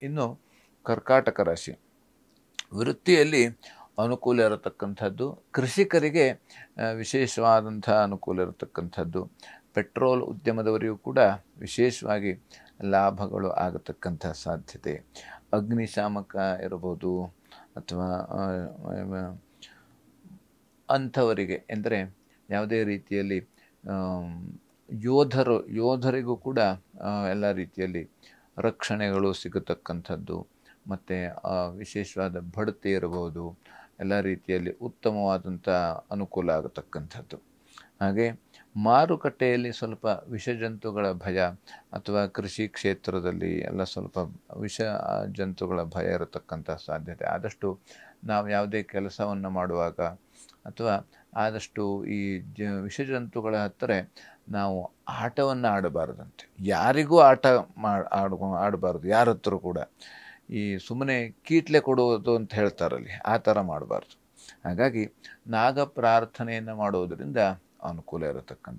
ಇನ್ನು ಕರ್ಕಾಟಕ ರಾಶಿ ವೃತ್ತಿಯಲ್ಲಿ ಅನುಕೂಲ ಇರತಕ್ಕಂಥದ್ದು, ಕೃಷಿಕರಿಗೆ ವಿಶೇಷವಾದಂಥ ಅನುಕೂಲ ಇರತಕ್ಕಂಥದ್ದು, ಪೆಟ್ರೋಲ್ ಉದ್ಯಮದವರಿಗೂ ಕೂಡ ವಿಶೇಷವಾಗಿ ಲಾಭಗಳು ಆಗತಕ್ಕಂಥ ಸಾಧ್ಯತೆ, ಅಗ್ನಿಶಾಮಕ ಇರ್ಬೋದು ಅಥವಾ ಅಂಥವರಿಗೆ ಎಂದರೆ ಯಾವುದೇ ರೀತಿಯಲ್ಲಿ ಯೋಧರಿಗೂ ಕೂಡ ಎಲ್ಲ ರೀತಿಯಲ್ಲಿ ರಕ್ಷಣೆಗಳು ಸಿಗತಕ್ಕಂಥದ್ದು, ಮತ್ತು ವಿಶೇಷವಾದ ಬಡ್ತಿ ಇರಬಹುದು, ಎಲ್ಲ ರೀತಿಯಲ್ಲಿ ಉತ್ತಮವಾದಂಥ ಅನುಕೂಲ ಆಗತಕ್ಕಂಥದ್ದು. ಹಾಗೆ ಮಾರುಕಟ್ಟೆಯಲ್ಲಿ ಸ್ವಲ್ಪ ವಿಷಜಂತುಗಳ ಭಯ ಅಥವಾ ಕೃಷಿ ಕ್ಷೇತ್ರದಲ್ಲಿ ಎಲ್ಲ ಸ್ವಲ್ಪ ವಿಷ ಜಂತುಗಳ ಭಯ ಇರತಕ್ಕಂಥ ಸಾಧ್ಯತೆ. ಆದಷ್ಟು ನಾವು ಯಾವುದೇ ಕೆಲಸವನ್ನು ಮಾಡುವಾಗ ಅಥವಾ ಆದಷ್ಟು ಈ ವಿಷಜಂತುಗಳ ಹತ್ತಿರ ನಾವು ಆಟವನ್ನು ಆಡಬಾರದಂತೆ, ಯಾರಿಗೂ ಆಡಬಾರ್ದು, ಯಾರ ಹತ್ರ ಕೂಡ ಈ ಸುಮ್ಮನೆ ಕೀಟ್ಲೆ ಕೊಡುವುದು ಅಂತ ಹೇಳ್ತಾರಲ್ಲಿ ಆ ಥರ ಮಾಡಬಾರ್ದು. ಹಾಗಾಗಿ ನಾಗ ಪ್ರಾರ್ಥನೆಯನ್ನು ಮಾಡೋದರಿಂದ ಅನುಕೂಲ ಇರತಕ್ಕಂಥ